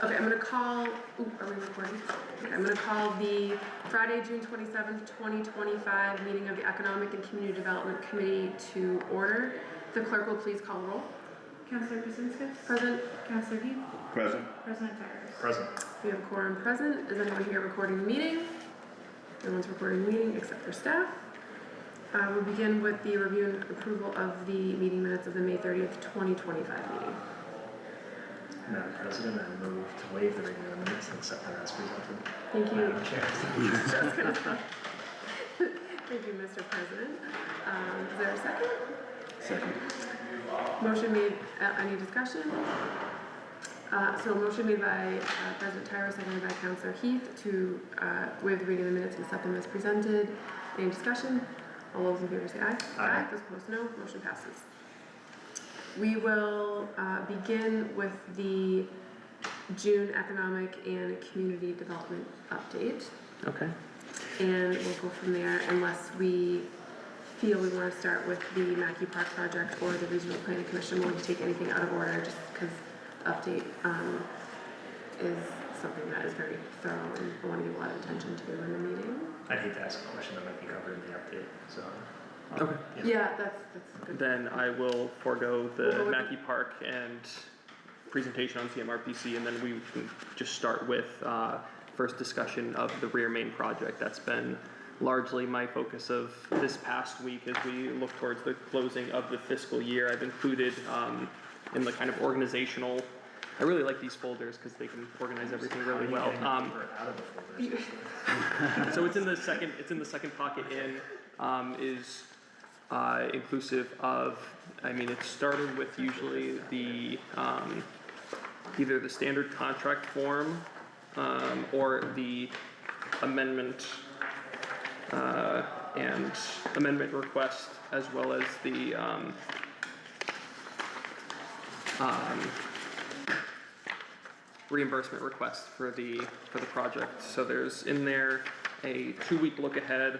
Okay, I'm gonna call, are we recording? Okay, I'm gonna call the Friday, June 27th, 2025 meeting of the Economic and Community Development Committee to order. The clerk will please call the roll. Councillor Krasinski? Present. Councillor Heath? Present. President Tires? Present. We have a quorum present. Is anyone here recording the meeting? No one's recording the meeting except for staff. We'll begin with the review and approval of the meeting minutes of the May 30th, 2025 meeting. Madam President, I move to waive the reading of the minutes and accept them as presented. Thank you. Madam Chair. Thank you, Mr. President. Is there a second? Second. Motion made, any discussion? So motion made by President Tyra, seconded by Councillor Heath to waive the reading of the minutes and accept them as presented. Any discussion? All those in favor say aye. Aye. Those opposed no. Motion passes. We will begin with the June Economic and Community Development Update. Okay. And we'll go from there unless we feel we want to start with the Mackey Park project or the Regional Planning Commission. We'll take anything out of order just because update is something that is very thorough and I want to give a lot of attention to in the meeting. I'd hate to ask a question that might be covered in the update, so. Okay. Yeah, that's good. Then I will forego the We'll Mackey Park and presentation on CMRPC, and then we can just start with first discussion of the rear main project. That's been largely my focus of this past week as we look towards the closing of the fiscal year. I've included in the kind of organizational, I really like these folders because they can organize everything really well. So it's in the second pocket in, is inclusive of, I mean, it started with usually the either the standard contract form or the amendment and amendment request, as well as the reimbursement request for the project. So there's in there a 2-week look ahead,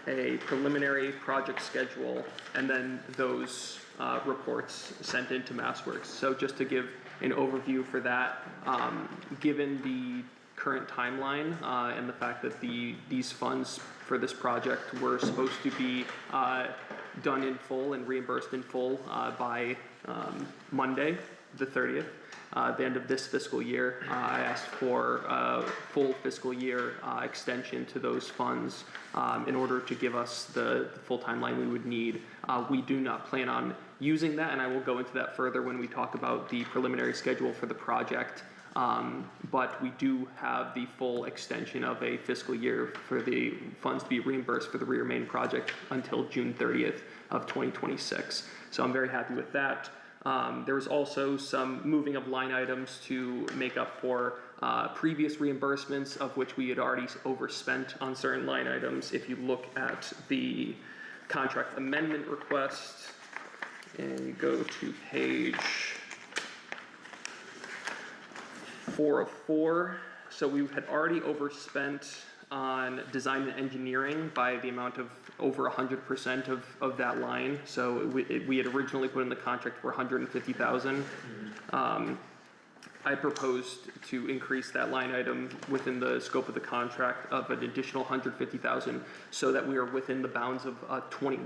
a preliminary project schedule, and then those reports sent into MassWorks. So just to give an overview for that, given the current timeline and the fact that these funds for this project were supposed to be done in full and reimbursed in full by Monday, the 30th, the end of this fiscal year, I asked for a full fiscal year extension to those funds in order to give us the full timeline we would need. We do not plan on using that, and I will go into that further when we talk about the preliminary schedule for the project. But we do have the full extension of a fiscal year for the funds to be reimbursed for the rear main project until June 30th of 2026. So I'm very happy with that. There was also some moving of line items to make up for previous reimbursements of which we had already overspent on certain line items. If you look at the contract amendment request and you go to page 404, so we had already overspent on design and engineering by the amount of over 100% of that line. So we had originally put in the contract for 150,000. I proposed to increase that line item within the scope of the contract of an additional 150,000, so that we are within the bounds of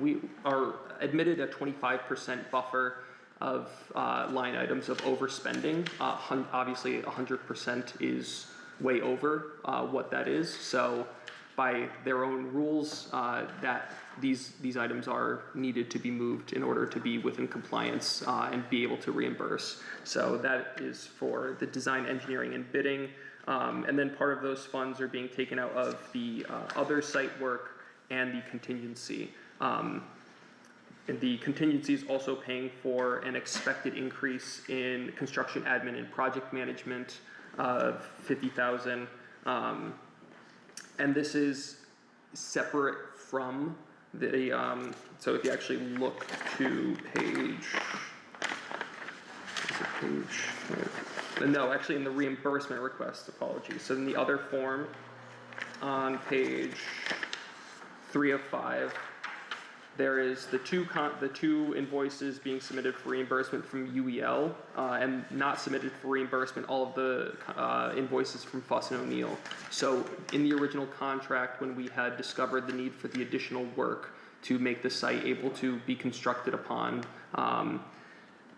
we are admitted a 25% buffer of line items of overspending. Obviously 100% is way over what that is. So by their own rules, that these items are needed to be moved in order to be within compliance and be able to reimburse. So that is for the design, engineering, and bidding. And then part of those funds are being taken out of the other site work and the contingency. And the contingency is also paying for an expected increase in construction admin and project management of 50,000, and this is separate from the. So if you actually look to no, actually in the reimbursement request, apologies. So in the other form, on page 3 of 5, there is the two invoices being submitted for reimbursement from UEL, and not submitted for reimbursement, all of the invoices from Fuss and O'Neill. So in the original contract, when we had discovered the need for the additional work to make the site able to be constructed upon,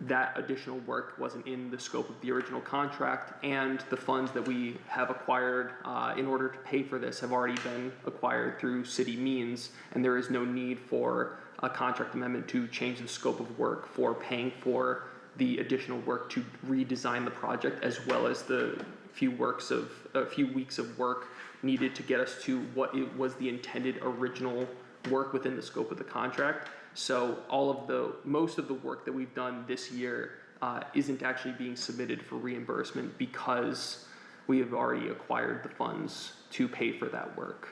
that additional work wasn't in the scope of the original contract, and the funds that we have acquired in order to pay for this have already been acquired through city means, and there is no need for a contract amendment to change the scope of work for paying for the additional work to redesign the project, as well as the few weeks of work needed to get us to what it was the intended original work within the scope of the contract. So most of the work that we've done this year isn't actually being submitted for reimbursement because we have already acquired the funds to pay for that work.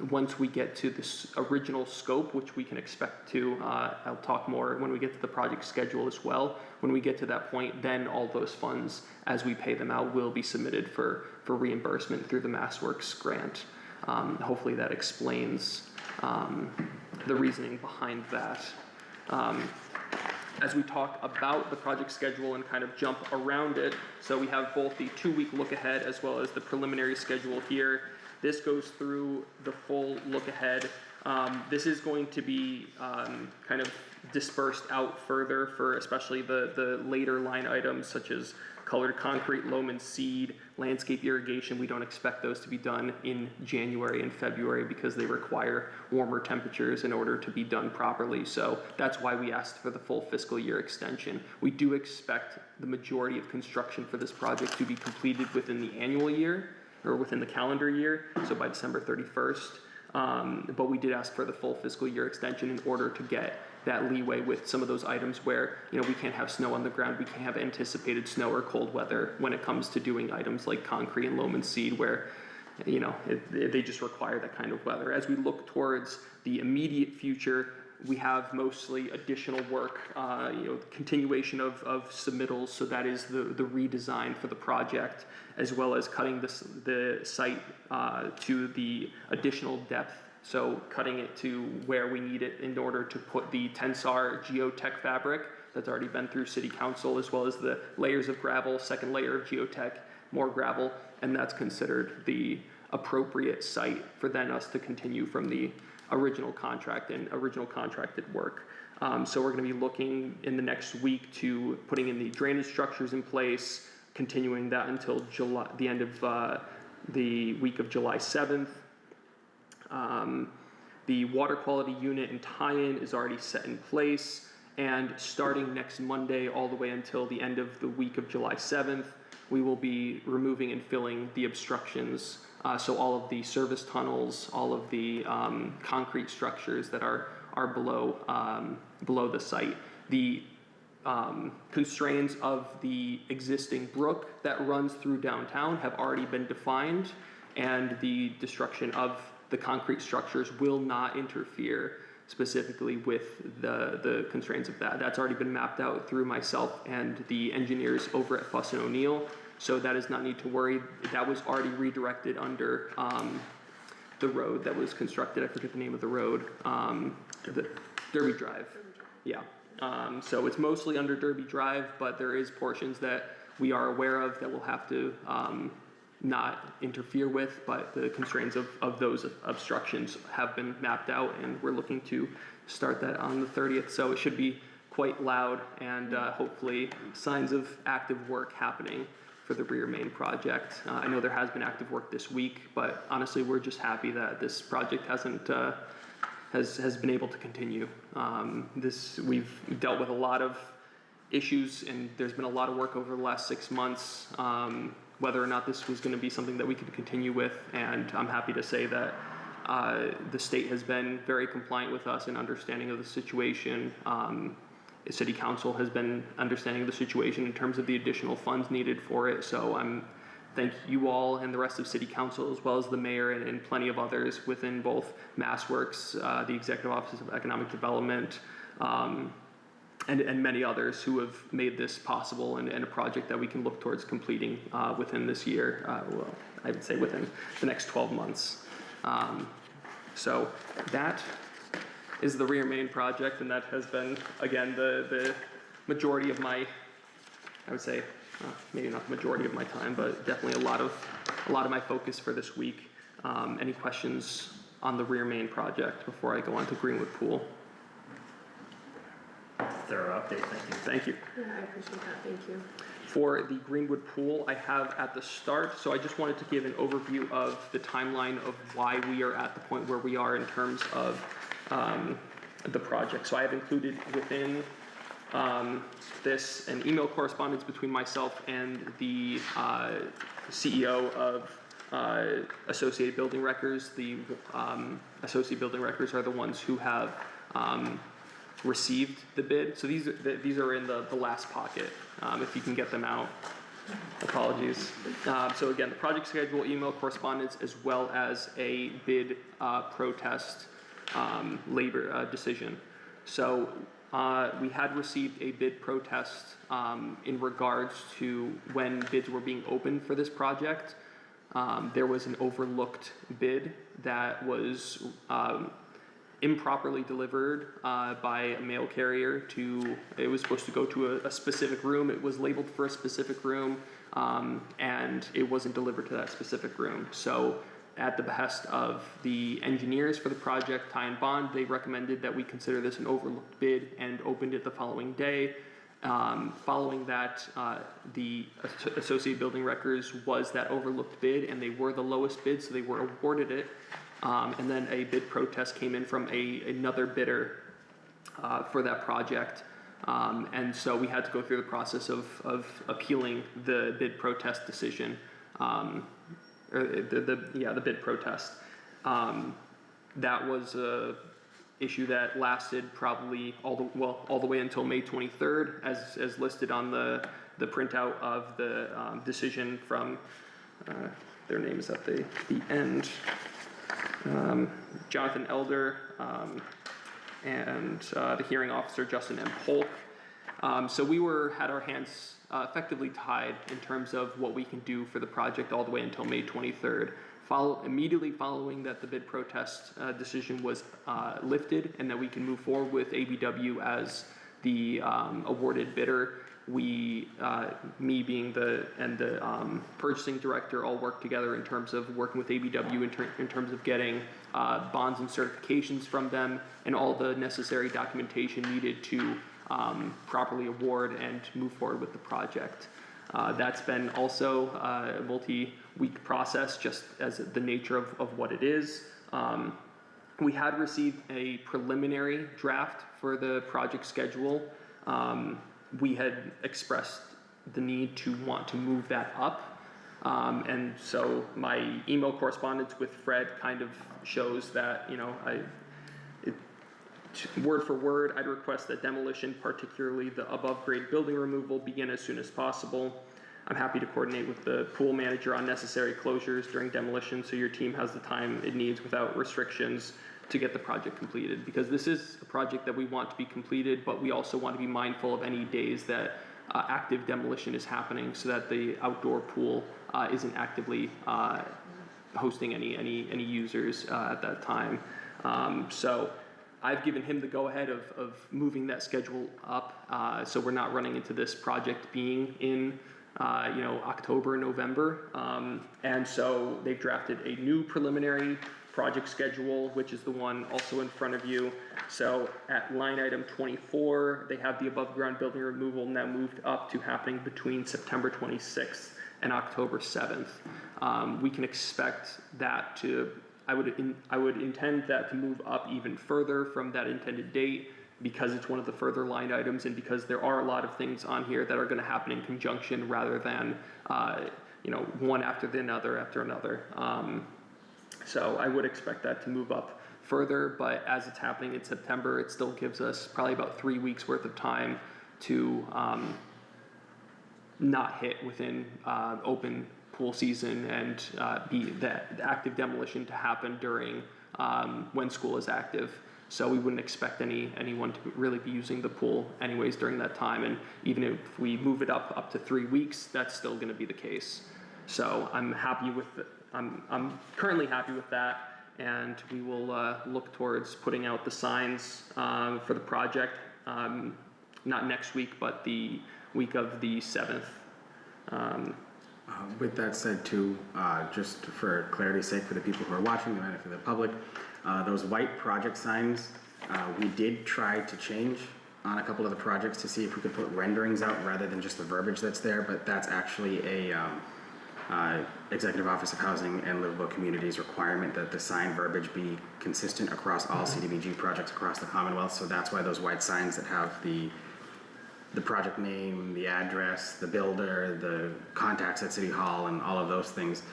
Once we get to this original scope, which we can expect to, I'll talk more when we get to the project schedule as well. When we get to that point, then all those funds, as we pay them out, will be submitted for reimbursement through the MassWorks grant. Hopefully that explains the reasoning behind that. As we talk about the project schedule and kind of jump around it, so we have both the 2-week look ahead as well as the preliminary schedule here. This goes through the full look ahead. This is going to be kind of dispersed out further for especially the later line items such as colored concrete, loam and seed, landscape irrigation. We don't expect those to be done in January and February because they require warmer temperatures in order to be done properly. So that's why we asked for the full fiscal year extension. We do expect the majority of construction for this project to be completed within the annual year or within the calendar year, so by December 31st. But we did ask for the full fiscal year extension in order to get that leeway with some of those items where, we can't have snow on the ground, we can't have anticipated snow or cold weather when it comes to doing items like concrete and loam and seed where, they just require that kind of weather. As we look towards the immediate future, we have mostly additional work, continuation of submittals, so that is the redesign for the project, as well as cutting the site to the additional depth. So cutting it to where we need it in order to put the Tensar geotech fabric that's already been through city council, as well as the layers of gravel, second layer of geotech, more gravel, and that's considered the appropriate site for then us to continue from the original contract and original contracted work. So we're going to be looking in the next week to putting in the drainage structures in place, continuing that until the end of the week of July 7th. The water quality unit and tie-in is already set in place, and starting next Monday all the way until the end of the week of July 7th, we will be removing and filling the obstructions. So all of the service tunnels, all of the concrete structures that are below the site. The constraints of the existing brook that runs through downtown have already been defined, and the destruction of the concrete structures will not interfere specifically with the constraints of that. That's already been mapped out through myself and the engineers over at Fuss and O'Neill, so that is not need to worry. That was already redirected under the road that was constructed. I forget the name of the road. The Derby Drive. Yeah. So it's mostly under Derby Drive, but there is portions that we are aware of that we'll have to not interfere with, but the constraints of those obstructions have been mapped out, and we're looking to start that on the 30th. So it should be quite loud, and hopefully signs of active work happening for the rear main project. I know there has been active work this week, but honestly we're just happy that this project hasn't has been able to continue. We've dealt with a lot of issues, and there's been a lot of work over the last 6 months, whether or not this was going to be something that we could continue with, and I'm happy to say that the state has been very compliant with us in understanding of the situation. City Council has been understanding of the situation in terms of the additional funds needed for it, so thank you all and the rest of City Council, as well as the mayor and plenty of others within both MassWorks, the Executive Office of Economic Development, and many others who have made this possible and a project that we can look towards completing within this year. Well, I would say within the next 12 months. So that is the rear main project, and that has been, again, the majority of my, I would say, maybe not the majority of my time, but definitely a lot of my focus for this week. Any questions on the rear main project before I go on to Greenwood Pool? Thorough update, thank you. Thank you. Yeah, I appreciate that, thank you. For the Greenwood Pool, I have at the start, so I just wanted to give an overview of the timeline of why we are at the point where we are in terms of the project. So I have included within this an email correspondence between myself and the CEO of Associated Building Records. The Associated Building Records are the ones who have received the bid. So these are in the last pocket, if you can get them out. Apologies. So again, the project schedule, email correspondence, as well as a bid protest labor decision. So we had received a bid protest in regards to when bids were being opened for this project. There was an overlooked bid that was improperly delivered by a mail carrier it was supposed to go to a specific room. It was labeled for a specific room, and it wasn't delivered to that specific room. So at the behest of the engineers for the project, Ty and Bond, they recommended that we consider this an overlooked bid and opened it the following day. Following that, the Associated Building Records was that overlooked bid, and they were the lowest bid, so they were awarded it. And then a bid protest came in from another bidder for that project. And so we had to go through the process of appealing the bid protest decision, or the bid protest. That was a issue that lasted probably all the way until May 23rd, as listed on the printout of the decision from their names at the end. Jonathan Elder, and the hearing officer, Justin M. Polk. So we had our hands effectively tied in terms of what we can do for the project all the way until May 23rd. Immediately following that, the bid protest decision was lifted, and that we can move forward with ABW as the awarded bidder. Me being the purchasing director, all worked together in terms of working with ABW in terms of getting bonds and certifications from them and all the necessary documentation needed to properly award and move forward with the project. That's been also a multi-week process, just as the nature of what it is. We had received a preliminary draft for the project schedule. We had expressed the need to want to move that up. And so my email correspondence with Fred kind of shows that, word for word, I'd request that demolition, particularly the above grade building removal, begin as soon as possible. I'm happy to coordinate with the pool manager on necessary closures during demolition so your team has the time it needs without restrictions to get the project completed, because this is a project that we want to be completed, but we also want to be mindful of any days that active demolition is happening, so that the outdoor pool isn't actively hosting any users at that time. So I've given him the go-ahead of moving that schedule up, so we're not running into this project being in October, November, and so they've drafted a new preliminary project schedule, which is the one also in front of you. So at line item 24, they have the above ground building removal now moved up to happening between September 26th and October 7th. We can expect that I would intend that to move up even further from that intended date, because it's one of the further line items, and because there are a lot of things on here that are going to happen in conjunction rather than one after another. So I would expect that to move up further, but as it's happening in September, it still gives us probably about 3 weeks worth of time to not hit within open pool season and be that active demolition to happen during when school is active. So we wouldn't expect anyone to really be using the pool anyways during that time, and even if we move it up to 3 weeks, that's still going to be the case. So I'm currently happy with that, and we will look towards putting out the signs for the project, not next week, but the week of the 7th. With that said too, just for clarity's sake for the people who are watching and for the public, those white project signs, we did try to change on a couple of the projects to see if we could put renderings out rather than just the verbiage that's there, but that's actually a Executive Office of Housing and Livable Communities requirement that the sign verbiage be consistent across all CDBG projects across the Commonwealth, so that's why those white signs that have the project name, the address, the builder, the contacts at City Hall, and all of those things,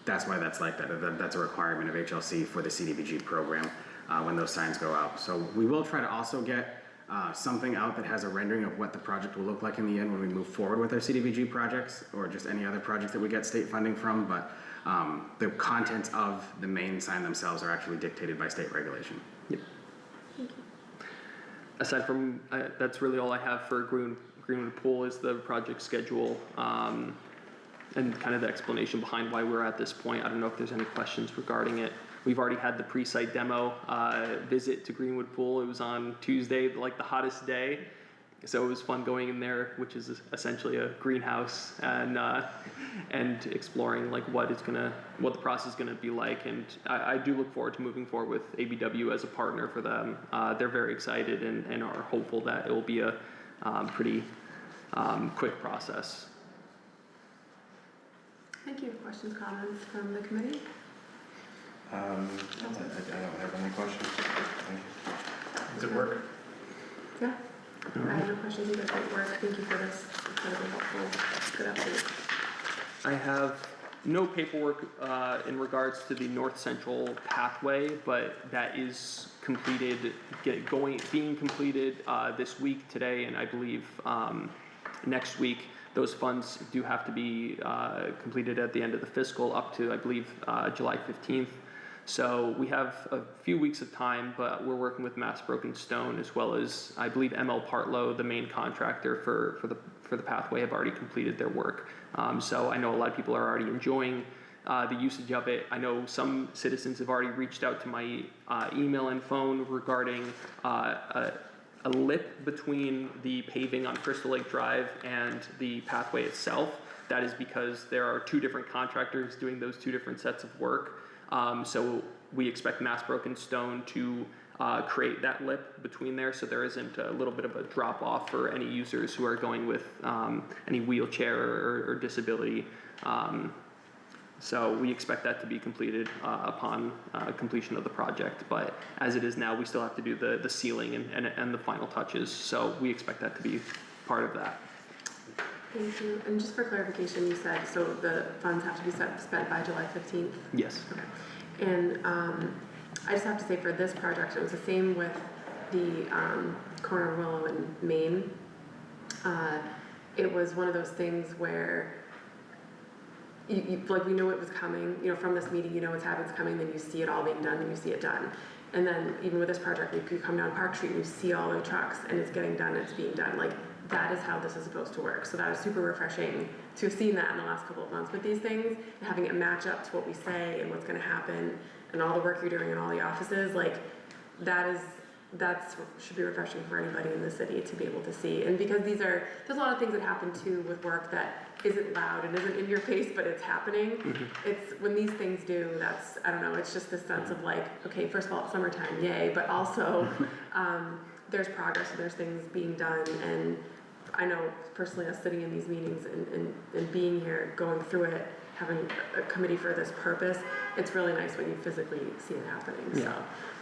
that's why that's like that. That's a requirement of HLC for the CDBG program when those signs go out. So we will try to also get something out that has a rendering of what the project will look like in the end when we move forward with our CDBG projects or just any other project that we get state funding from, but the contents of the main sign themselves are actually dictated by state regulation. Yep. Aside from, that's really all I have for Greenwood Pool is the project schedule and kind of the explanation behind why we're at this point. I don't know if there's any questions regarding it. We've already had the pre-site demo visit to Greenwood Pool. It was on Tuesday, like the hottest day. So it was fun going in there, which is essentially a greenhouse, and exploring like what the process is gonna be like. And I do look forward to moving forward with ABW as a partner for them. They're very excited and are hopeful that it will be a pretty quick process. Thank you. Questions, comments from the committee? I don't have any questions. Thank you. Does it work? Yeah. I have no questions either. Great work. Thank you for this incredibly helpful, good update. I have no paperwork in regards to the North Central pathway, but that is completed, being completed this week, today, and I believe next week. Those funds do have to be completed at the end of the fiscal up to, I believe, July 15th. So we have a few weeks of time, but we're working with Mass Broken Stone as well as, I believe, ML Partlow, the main contractor for the pathway, have already completed their work. So I know a lot of people are already enjoying the usage of it. I know some citizens have already reached out to my email and phone regarding a lip between the paving on Crystal Lake Drive and the pathway itself. That is because there are two different contractors doing those two different sets of work. So we expect Mass Broken Stone to create that lip between there, so there isn't a little bit of a drop off for any users who are going with any wheelchair or disability. So we expect that to be completed upon completion of the project. But as it is now, we still have to do the sealing and the final touches. So we expect that to be part of that. Thank you. And just for clarification, you said, so the funds have to be spent by July 15th? Yes. Okay. And I just have to say for this project, it was the same with the corner of Willow and Main. It was one of those things where like we know it was coming, from this meeting, what's happening's coming, then you see it all being done and you see it done. And then even with this project, you come down Park Street and you see all the trucks and it's getting done, it's being done. Like that is how this is supposed to work. So that was super refreshing to have seen that in the last couple of months with these things and having it match up to what we say and what's gonna happen and all the work you're doing in all the offices. Like that should be refreshing for anybody in the city to be able to see. And because there's a lot of things that happen too with work that isn't loud and isn't in your face, but it's happening. Mm-hmm. It's when these things do, I don't know, it's just this sense of like, okay, first of all, it's summertime, yay, but also there's progress and there's things being done. And I know personally us sitting in these meetings and being here, going through it, having a committee for this purpose, it's really nice when you physically see it happening. Yeah.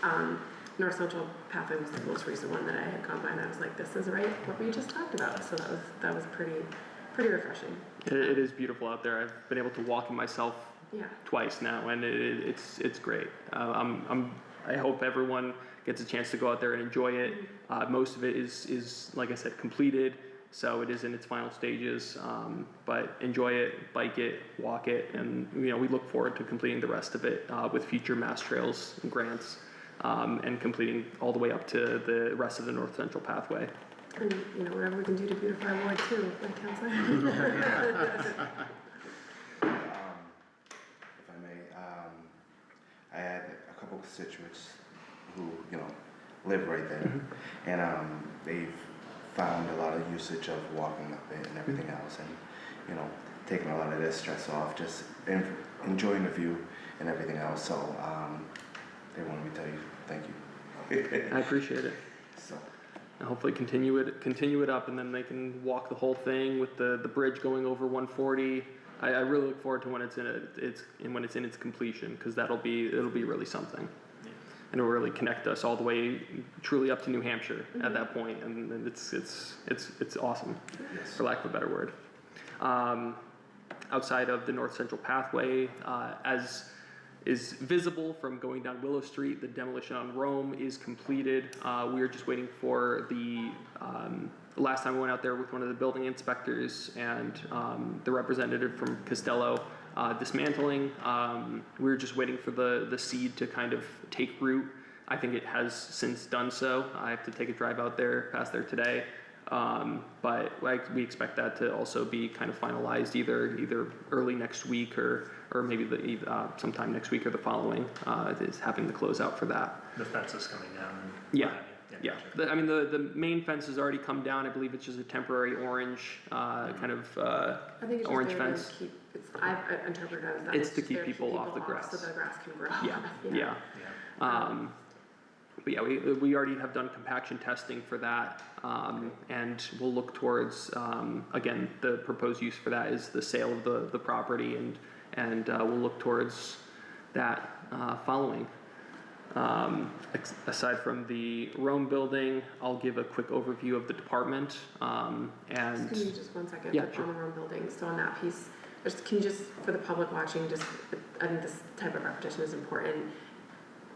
So North Central Pathway was the most recent one that I had gone by and I was like, this is right what we just talked about. So that was pretty refreshing. It is beautiful out there. I've been able to walk it myself twice now, and it's great. I hope everyone gets a chance to go out there and enjoy it. Most of it is like I said, completed, so it is in its final stages. But enjoy it, bike it, walk it, and we look forward to completing the rest of it with future Mass Trails and grants, and completing all the way up to the rest of the North Central Pathway. And whatever we can do to beautify Ward too, like Councilor. If I may, I had a couple constituents who, you know, live right there, and they've found a lot of usage of walking up it and everything else, and you know, taking a lot of their stress off, just enjoying the view and everything else. So they wanted me to tell you thank you. I appreciate it. So And hopefully continue it up, and then they can walk the whole thing with the bridge going over 140. I really look forward to when it's in its completion, because it'll be really something, and it'll really connect us all the way truly up to New Hampshire at that point, and it's awesome, yes. for lack of a better word. Outside of the North Central Pathway, as is visible from going down Willow Street, the demolition on Rome is completed. We are just waiting for the last time I went out there with one of the building inspectors and the representative from Costello dismantling. We were just waiting for the seed to kind of take root. I think it has since done so. I have to take a drive out there, past there today. But we expect that to also be kind of finalized either early next week or maybe sometime next week or the following, is having the closeout for that. The fence is coming down. Yeah. Yeah, gotcha. the main fence has already come down. I believe it's just a temporary orange, kind of, I think it's orange just there to fence. keep, I've interpreted it as that. It's to just keep there people off the grass. So the grass can grow. Yeah, yeah. Yeah. But yeah, we already have done compaction testing for that, and we'll look towards, again, the proposed use for that is the sale of the property, and we'll look towards that following. Aside from the Rome building, I'll give a quick overview of the department, and Just give me just 1 second. Yeah, On sure. the Rome building, so on that piece, can you just, for the public watching, just, I think this type of repetition is important.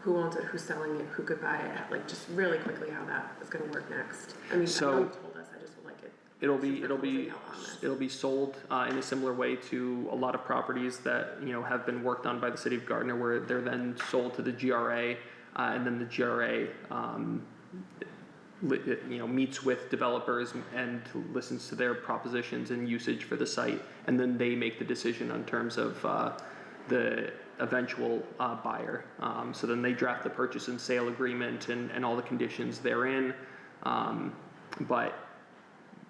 Who owns it, who's selling it, who could buy it, like just really quickly how that is gonna work next. I mean, I So- know you told us, I just would like it. it'll just for closing out on this. be sold in a similar way to a lot of properties that have been worked on by the city of Gardner, where they're then sold to the GRA, and then the GRA meets with developers and listens to their propositions and usage for the site, and then they make the decision on terms of the eventual buyer. So then they draft the purchase and sale agreement and all the conditions therein. But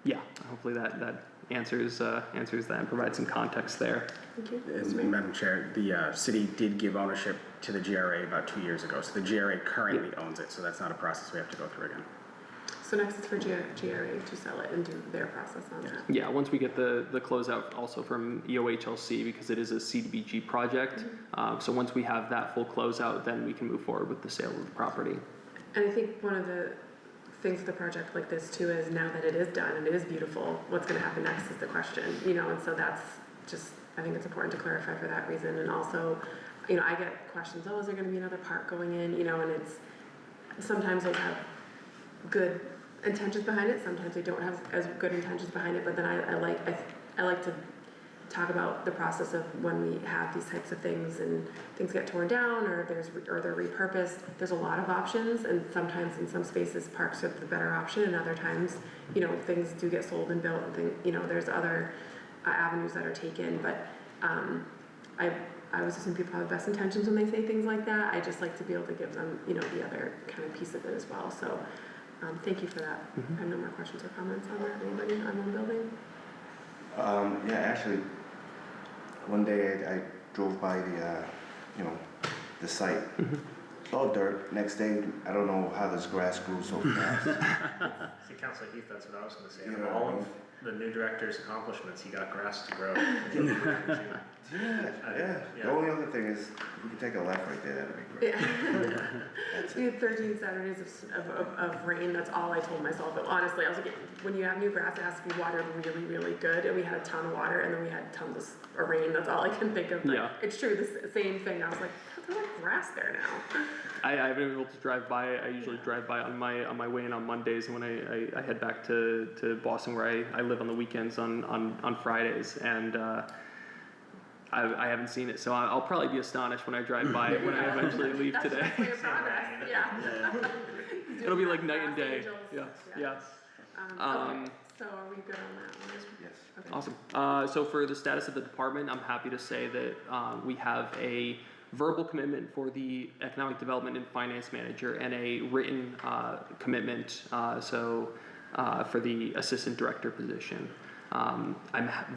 yeah, hopefully that answers that and provides some context there. Thank you. And Madam Chair, the city did give ownership to the GRA about 2 years ago, so the GRA currently owns it, so that's not a process we have to go through again. So next is for GRA to sell it and do their process on that. Yeah, once we get the closeout also from EOHLC, because it is a CDBG project. So once we have that full closeout, then we can move forward with the sale of the property. And I think one of the things with a project like this too is now that it is done and it is beautiful, what's gonna happen next is the question, and so that's just, I think it's important to clarify for that reason. And also, I get questions, is there gonna be another park going in, and it's, sometimes those have good intentions behind it, sometimes they don't have as good intentions behind it, but then I like to talk about the process of when we have these types of things and things get torn down or they're repurposed. There's a lot of options, and sometimes in some spaces parks are the better option, and other times things do get sold and built and there's other avenues that are taken. But I always assume people have the best intentions when they say things like that. I just like to be able to give them the other kind of piece of it as well. So thank you for that. I have no more questions or comments on that. Anybody on one building? Yeah, actually, one day I drove by the site. It's all dirt. Next day, I don't know how this grass grew so fast. See, Councilor Heath, that's what I was gonna say. You Of know all what I of mean? the new director's accomplishments, he got grass to grow. Yeah. The only other thing is, if we could take a left right there, that'd be great. Yeah. That's We it. had 13 Saturdays of rain, that's all I told myself, but honestly, I was like, when you have new grass, it has to be watered really, really good, and we had a ton of water, and then we had tons of rain, that's all I can think of, but Yeah. it's true, the same thing, I was like, there's like grass there now. I haven't been able to drive by. I usually drive by on my way in on Mondays, and when I head back to Boston, where I live on the weekends on Fridays, and I haven't seen it, so I'll probably be astonished when I drive by it when I eventually leave That's today. definitely a progress, yeah. It'll be like night and day. Angels, Yeah. Okay, so are we good on that one? Yes. Okay. Awesome. So for the status of the department, I'm happy to say that we have a verbal commitment for the economic development and finance manager and a written commitment for the assistant director position. I'm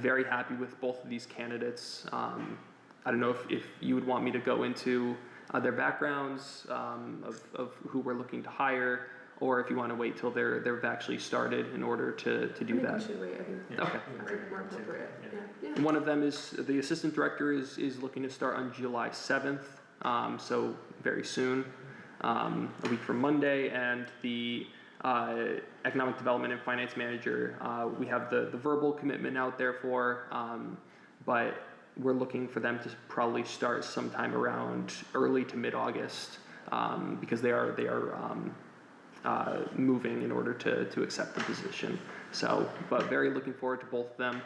very happy with both of these candidates. I don't know if you would want me to go into their backgrounds of who we're looking to hire, or if you want to wait till they've actually started in order to do I think that. we should wait, I think. Yeah. Okay. Sounds like more appropriate, Yeah. yeah. One of them is the assistant director is looking to start on July 7th, so very soon, a week from Monday, and the economic development and finance manager, we have the verbal commitment out there for, but we're looking for them to probably start sometime around early to mid-August, because they are moving in order to accept the position. So, but very looking forward to both of them.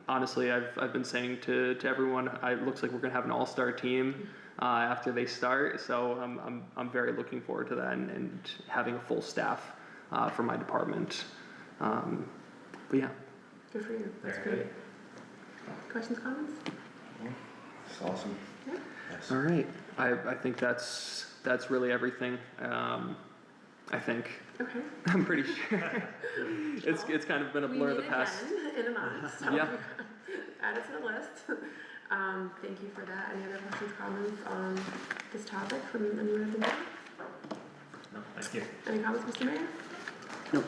Honestly, I've been saying to everyone, it looks like we're gonna have an all-star team after they start. So I'm very looking forward to that and having a full staff for my department. But yeah. Good for you, that's Very great. Questions, comments? It's awesome. Yeah. Yes. All right. I think that's really everything. I think. Okay. I'm pretty sure. It's kind of been a blur the past. We meet again in a month, so Yeah. add it to the list. Thank you for that. Any other questions, comments on this topic from anyone in the board? No, thank you. Any comments, Mr. Mayor? Nope.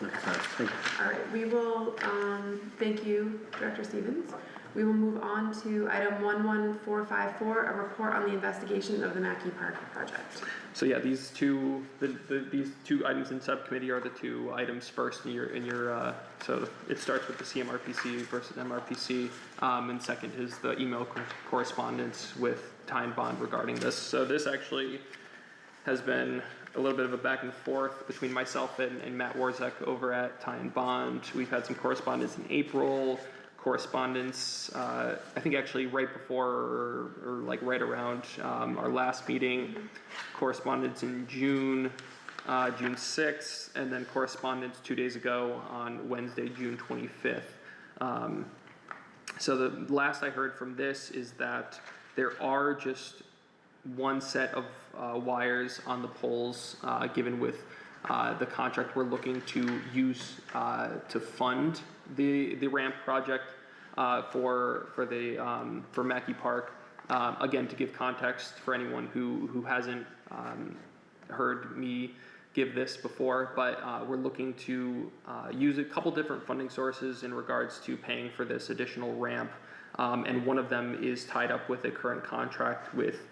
Okay, sorry. Thank you. All right, we will, thank you, Director Stevens. We will move on to item 11454, a report on the investigation of the Mackey Park project. So yeah, these two items in subcommittee are the two items first in your so it starts with the CMRPC versus MRPC, and second is the email correspondence with Ty and Bond regarding this. So this actually has been a little bit of a back and forth between myself and Matt Warzek over at Ty and Bond. We've had some correspondence in April, correspondence, I think actually right before or like right around our last meeting, correspondence in June 6th, and then correspondence 2 days ago on Wednesday, June 25th. So the last I heard from this is that there are just one set of wires on the poles given with the contract we're looking to use to fund the ramp project for Mackey Park. Again, to give context for anyone who hasn't heard me give this before, but we're looking to use a couple different funding sources in regards to paying for this additional ramp, and one of them is tied up with a current contract with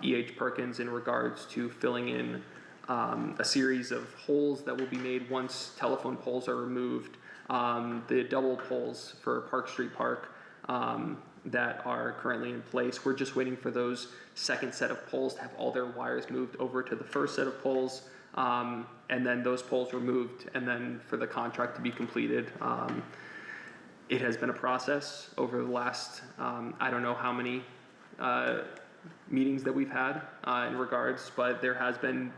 E.H. Perkins in regards to filling in a series of holes that will be made once telephone poles are removed. The double poles for Park Street Park that are currently in place. We're just waiting for those second set of poles to have all their wires moved over to the first set of poles, and then those poles removed, and then for the contract to be completed. It has been a process over the last, I don't know how many meetings that we've had in regards, but there has been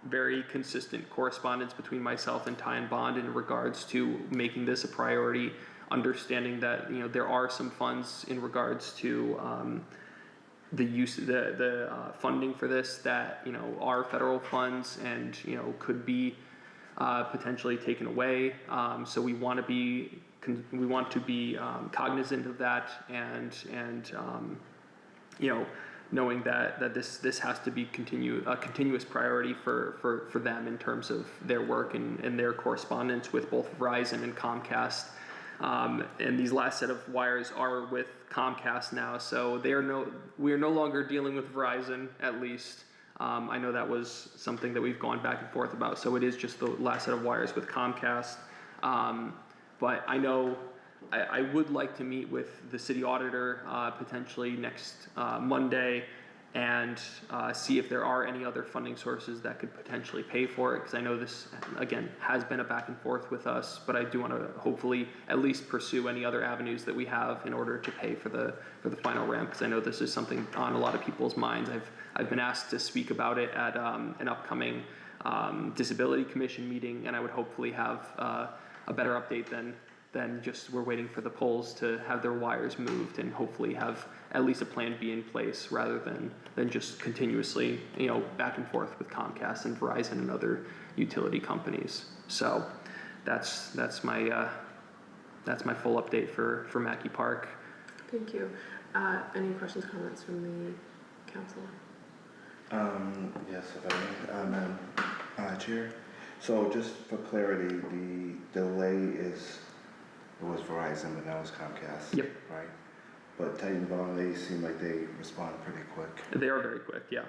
very consistent correspondence between myself and Ty and Bond in regards to making this a priority, understanding that there are some funds in regards to the use of the funding for this that are federal funds and could be potentially taken away. So we want to be cognizant of that and knowing that this has to be a continuous priority for them in terms of their work and their correspondence with both Verizon and Comcast. And these last set of wires are with Comcast now, so we are no longer dealing with Verizon, at least. I know that was something that we've gone back and forth about, so it is just the last set of wires with Comcast. But I know I would like to meet with the city auditor potentially next Monday and see if there are any other funding sources that could potentially pay for it, because I know this, again, has been a back and forth with us, but I do want to hopefully at least pursue any other avenues that we have in order to pay for the final ramp, because I know this is something on a lot of people's minds. I've been asked to speak about it at an upcoming Disability Commission meeting, and I would hopefully have a better update than then just we're waiting for the poles to have their wires moved and hopefully have at least a plan B in place rather than just continuously, back and forth with Comcast and Verizon and other utility companies. So that's my full update for Mackey Park. Thank you. Any questions, comments from the council? Yes, if I may, Madam Chair. So just for clarity, the delay it was Verizon, but now it's Comcast. Yep. Right? But Titan Bond, they seem like they respond pretty quick. They are very quick, yeah.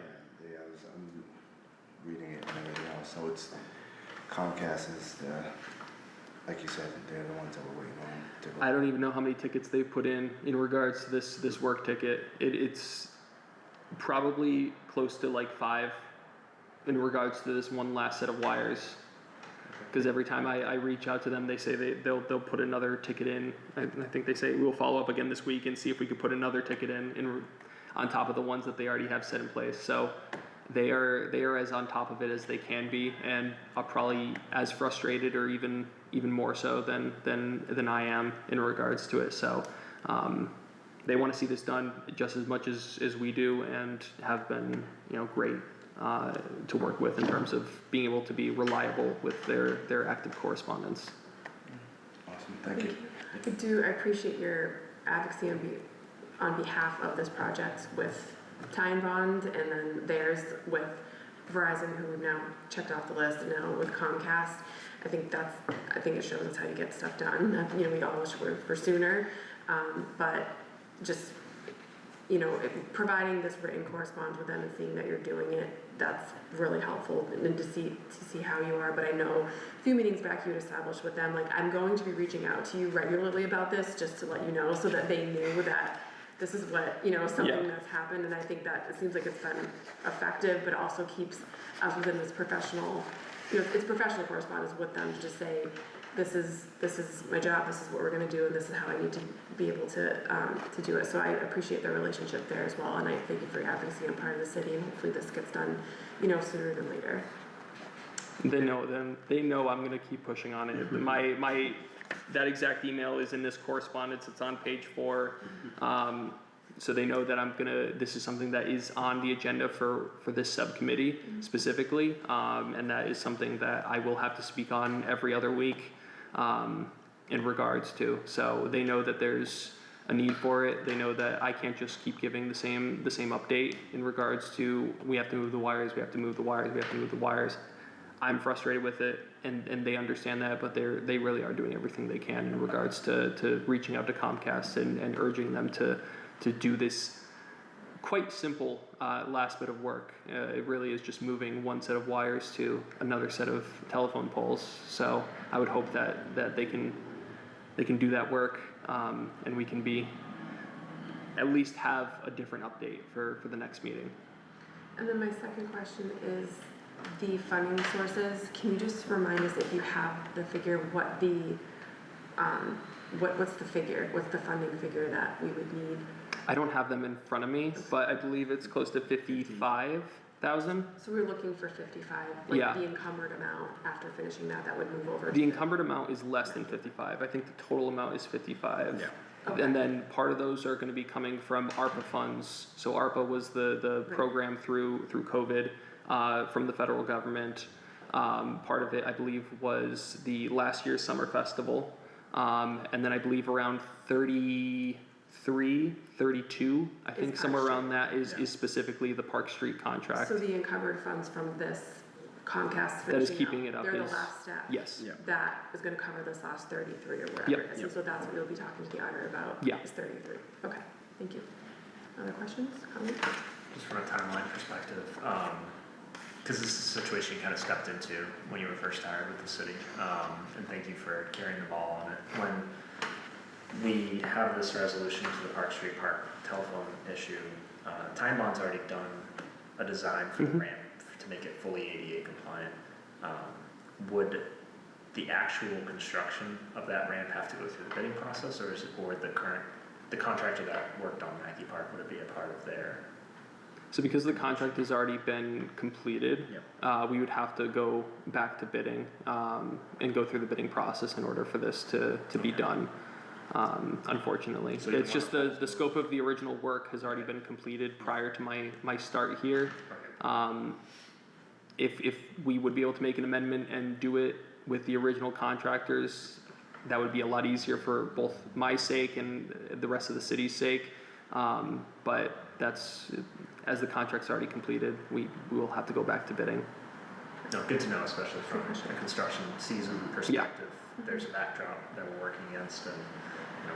I'm reading it and everything else. So it's Comcast is like you said, they're the ones that we're waiting on. I don't even know how many tickets they've put in regards to this work ticket. It's probably close to like 5 in regards to this one last set of wires. Because every time I reach out to them, they say they'll put another ticket in. I think they say we'll follow up again this week and see if we could put another ticket in on top of the ones that they already have set in place. So they are as on top of it as they can be, and are probably as frustrated or even more so than I am in regards to it. So they want to see this done just as much as we do, and have been great to work with in terms of being able to be reliable with their active correspondence. Awesome, thank you. I appreciate your advocacy on behalf of this project with Tyne Bond, and then theirs with Verizon, who we've now checked off the list, and now with Comcast. I think it shows us how you get stuff done. We all wish we were sooner, but just providing this written correspondence with them and seeing that you're doing it, that's really helpful, and to see how you are. But I know a few meetings back you had established with them, like, I'm going to be reaching out to you regularly about this, just to let you know, so that they knew that this is what, something that's happened. And I think that it seems like it's been effective, but also keeps us within this professional, it's professional correspondence with them to just say, this is my job, this is what we're gonna do, and this is how I need to be able to do it. So I appreciate their relationship there as well, and I thank you for your advocacy on part of the city, and hopefully this gets done, sooner than later. They know I'm gonna keep pushing on it. That exact email is in this correspondence. It's on page 4. So they know that this is something that is on the agenda for this subcommittee specifically, and that is something that I will have to speak on every other week in regards to. So they know that there's a need for it. They know that I can't just keep giving the same update in regards to we have to move the wires, we have to move the wires, we have to move the wires. I'm frustrated with it, and they understand that, but they really are doing everything they can in regards to reaching out to Comcast and urging them to do this quite simple last bit of work. It really is just moving one set of wires to another set of telephone poles. So I would hope that they can do that work, and we can at least have a different update for the next meeting. And then my second question is the funding sources. Can you just remind us, if you have the figure, what's the figure? What's the funding figure that we would need? I don't have them in front of me, but I believe it's close to 55,000. So we're looking for 55, Yeah. the encumbered amount after finishing that would move over. The encumbered amount is less than 55. I think the total amount is 55. Yeah. Okay. And then part of those are going to be coming from ARPA funds. So ARPA was the Right. program through COVID from the federal government. Part of it, I believe, was the last year's summer festival. And then I believe around 32, I think somewhere around that is specifically the Park Street contract. So the encumbered funds from this Comcast That is finishing keeping it up they're is- the last step. Yes. Yeah. That is gonna cover this last 33 or whatever Yep. it is. Yep. So that's what we'll be talking to the auditor about. Yeah. Is 33. Okay, thank you. Other questions, comments? Just from a timeline perspective, because this is a situation you kind of stepped into when you were first hired with the city, and thank you for carrying the ball on it. When we have this resolution to the Park Street Park telephone issue, Time Bond's already done a design for the ramp to make it fully ADA compliant. Would the actual construction of that ramp have to go through the bidding process, or the contractor that worked on Mackey Park, would it be a part of their? So because the contract has already been completed, we would have to go back to bidding, and go through the bidding process in order for this to be done. Unfortunately, So you it's just the scope of the original work has already been completed prior to my start here. If we would be able to make an amendment and do it with the original contractors, that would be a lot easier for both my sake and the rest of the city's sake. But that's, as the contract's already completed, we will have to go back to bidding. No, good to know, especially from a construction season perspective. There's a backdrop that we're working against, and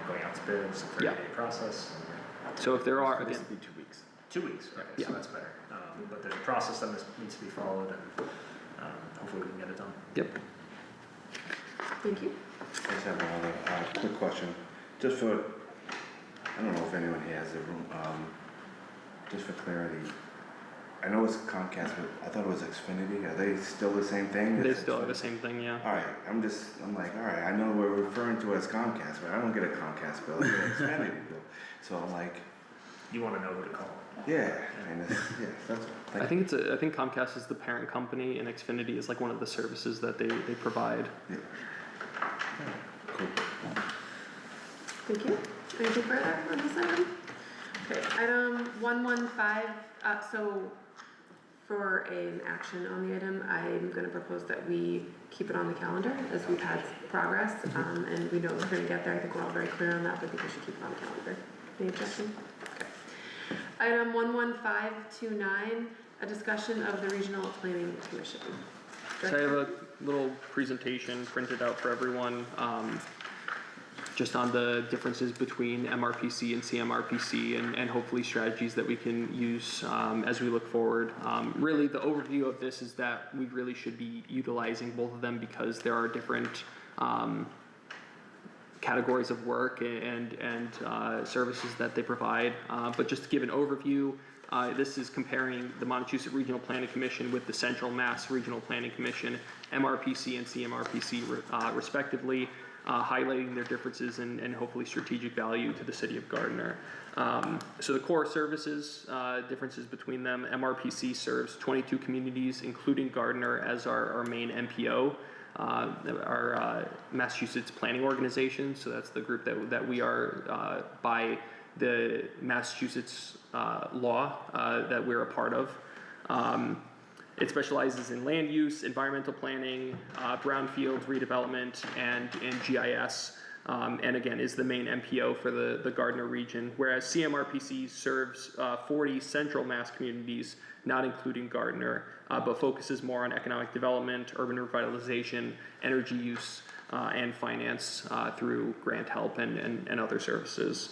going out to bid, it's a 30-day process. So if there are, This again, would be 2 weeks. 2 weeks, okay, so that's better. But there's a process that needs to be followed, and hopefully we can get it done. yep, Thank you. I just have one other quick question, just for, I don't know if anyone here has a room, just for clarity. I know it's Comcast, but I thought it was Xfinity. Are they still the same thing? they still are the same thing, yeah. All right, I'm like, all right, I know we're referring to it as Comcast, but I don't get a Comcast bill, I get an Xfinity bill. So I'm like, You want to know who to call. yeah, and it's, yeah, that's all. I think I think Comcast is the parent company, and Xfinity is like one of the services that they provide. Yeah. Cool. Thank you. Anything further on this item? Okay, item 115, so for an action on the item, I'm gonna propose that we keep it on the calendar as we've had progress, and we know we're gonna get there. I think we're all very clear on that, but I think we should keep it on the calendar. Any objection? Okay. Item 11529, a discussion of the Regional Planning Commission. So I have a little presentation printed out for everyone, just on the differences between MRPC and CMRPC, and hopefully strategies that we can use as we look forward. Really, the overview of this is that we really should be utilizing both of them because there are different categories of work and services that they provide. But just to give an overview, this is comparing the Montechusett Regional Planning Commission with the Central Mass Regional Planning Commission, MRPC and CMRPC respectively, highlighting their differences and hopefully strategic value to the city of Gardner. So the core services, differences between them, MRPC serves 22 communities, including Gardner as our main MPO. Our Massachusetts Planning Organization, so that's the group that we are by the Massachusetts law that we're a part of. It specializes in land use, environmental planning, brownfields, redevelopment, and GIS, and again is the main MPO for the Gardner region, whereas CMRPC serves 40 central Mass communities, not including Gardner, but focuses more on economic development, urban revitalization, energy use, and finance through grant help and other services.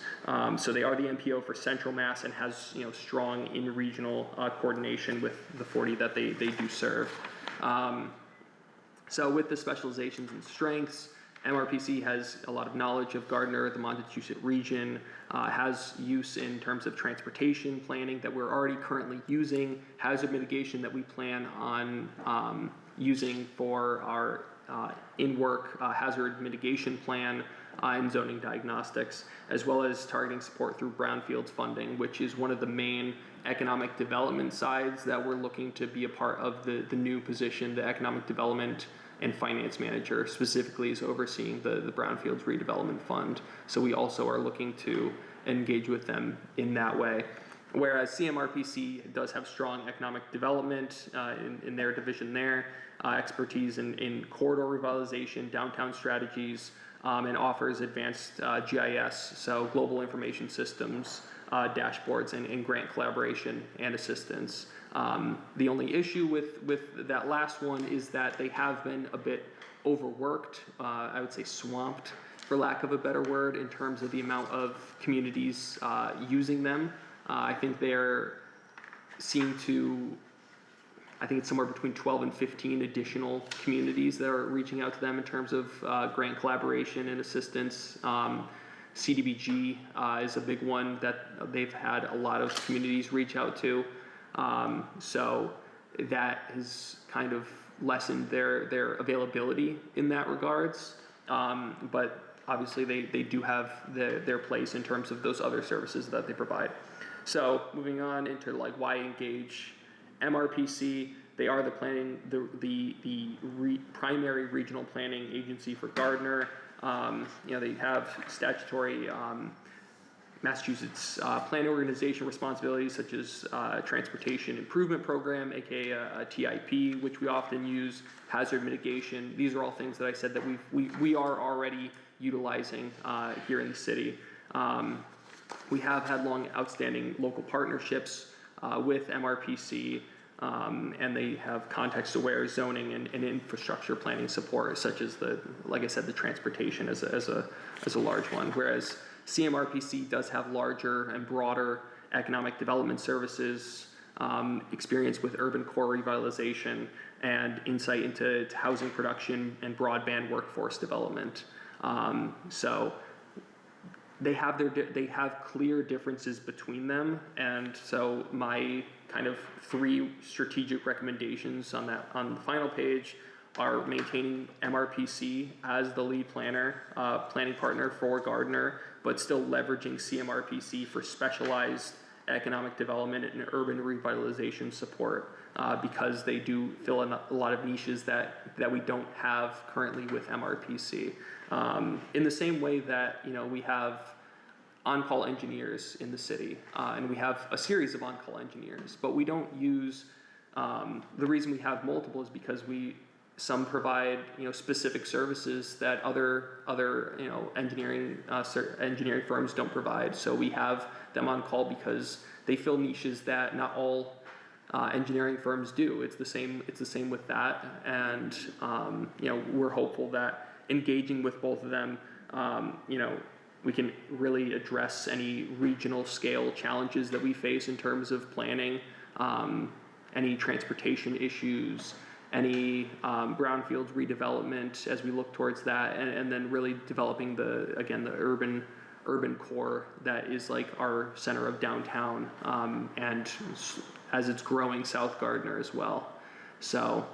So they are the MPO for Central Mass and has strong in-regional coordination with the 40 that they do serve. So with the specializations and strengths, MRPC has a lot of knowledge of Gardner, the Montechusett region, has use in terms of transportation planning that we're already currently using, hazard mitigation that we plan on using for our in-work hazard mitigation plan and zoning diagnostics, as well as targeting support through brownfields funding, which is one of the main economic development sides that we're looking to be a part of the new position. The economic development and finance manager specifically is overseeing the brownfields redevelopment fund. So we also are looking to engage with them in that way. Whereas CMRPC does have strong economic development in their division there, expertise in corridor revitalization, downtown strategies, and offers advanced GIS, so global information systems, dashboards, and grant collaboration and assistance. The only issue with that last one is that they have been a bit overworked, I would say swamped, for lack of a better word, in terms of the amount of communities using them. I think I think it's somewhere between 12 and 15 additional communities that are reaching out to them in terms of grant collaboration and assistance. CDBG is a big one that they've had a lot of communities reach out to. So that has kind of lessened their availability in that regards. But obviously they do have their place in terms of those other services that they provide. So moving on into like why engage MRPC. They are the primary regional planning agency for Gardner. They have statutory Massachusetts plan organization responsibilities such as Transportation Improvement Program, aka a TIP, which we often use, hazard mitigation. These are all things that I said that we are already utilizing here in the city. We have had long outstanding local partnerships with MRPC, and they have context-aware zoning and infrastructure planning support, such as like I said, the transportation as a large one. Whereas CMRPC does have larger and broader economic development services, experience with urban core revitalization, and insight into housing production and broadband workforce development. So they have clear differences between them, and so my kind of 3 strategic recommendations on the final page are maintaining MRPC as the lead planning partner for Gardner, but still leveraging CMRPC for specialized economic development and urban revitalization support, because they do fill in a lot of niches that we don't have currently with MRPC. In the same way that we have on-call engineers in the city, and we have a series of on-call engineers, but we don't use. The reason we have multiple is because some provide specific services that other engineering firms don't provide. So we have them on call because they fill niches that not all engineering firms do. It's the same with that, and we're hopeful that engaging with both of them, we can really address any regional scale challenges that we face in terms of planning, any transportation issues, any brownfields redevelopment as we look towards that, and then really developing the urban core that is like our center of downtown, and as it's growing South Gardner as well. So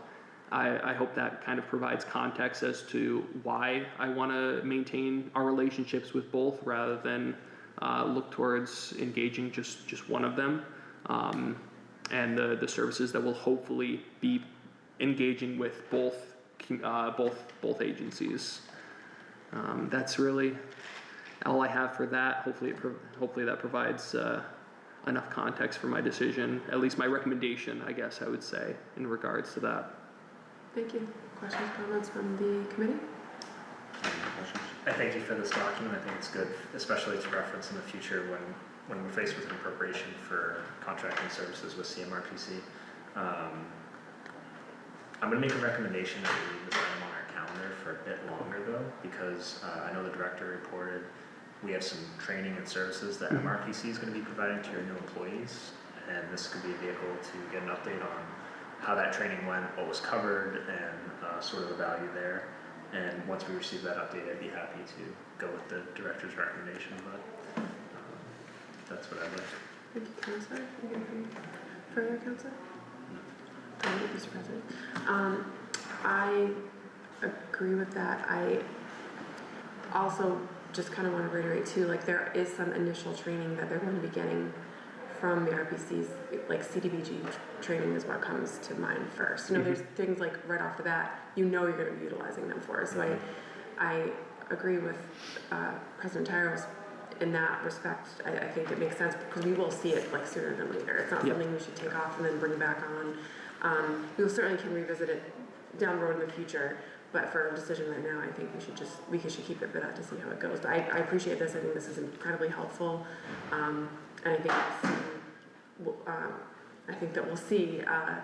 I hope that kind of provides context as to why I want to maintain our relationships with both rather than look towards engaging just one of them, and the services that will hopefully be engaging with both agencies. That's really all I have for that. Hopefully that provides enough context for my decision, at least my recommendation, I guess I would say, in regards to that. Thank you. Questions, comments from the committee? I thank you for this document. I think it's good, especially to reference in the future when we're faced with an appropriation for contracting services with CMRPC. I'm going to make a recommendation that we leave this item on our calendar for a bit longer though, because I know the director reported we have some training and services that MRPC is going to be providing to your new employees, and this could be a vehicle to get an update on how that training went, what was covered, and sort of the value there. And once we receive that update, I'd be happy to go with the director's recommendation, but that's what I'd like. Thank you, Councilor. Anything further, Councilor? Thank you, Mr. President. I agree with that. I also just kind of want to reiterate too, like there is some initial training that they're going to be getting from the RPC's, like CDBG training is what comes to mind first. There's things like right off the bat, you're going to be utilizing them for. So I agree with President Tyros in that respect. I think it makes sense because we will see it like sooner than later. It's not something we should take off and then bring back on. We certainly can revisit it down the road in the future, but for a decision right now, I think we should keep it for that to see how it goes. But I appreciate this. I think this is incredibly helpful, and I think that we'll see. I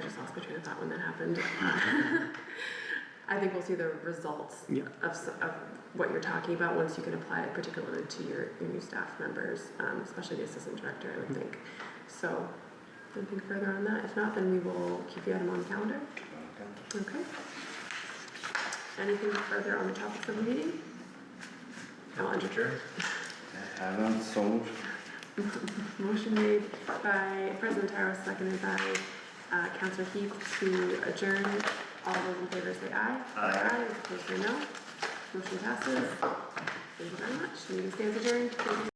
just lost my train of thought when that happened. I think we'll see the results of what you're talking about once you can apply it, particularly to your new staff members, especially the assistant director, I would think. So, anything further on that? If not, then we will keep the item on the calendar. Okay. Anything further on the topics of the meeting? I'll entertain. So moved. Motion made by President Tyros, seconded by Councilor Heath to adjourn. All those in favor say aye. Aye. Opposed say no. Motion passes. Thank you very much. Meeting stands adjourned. Thank you.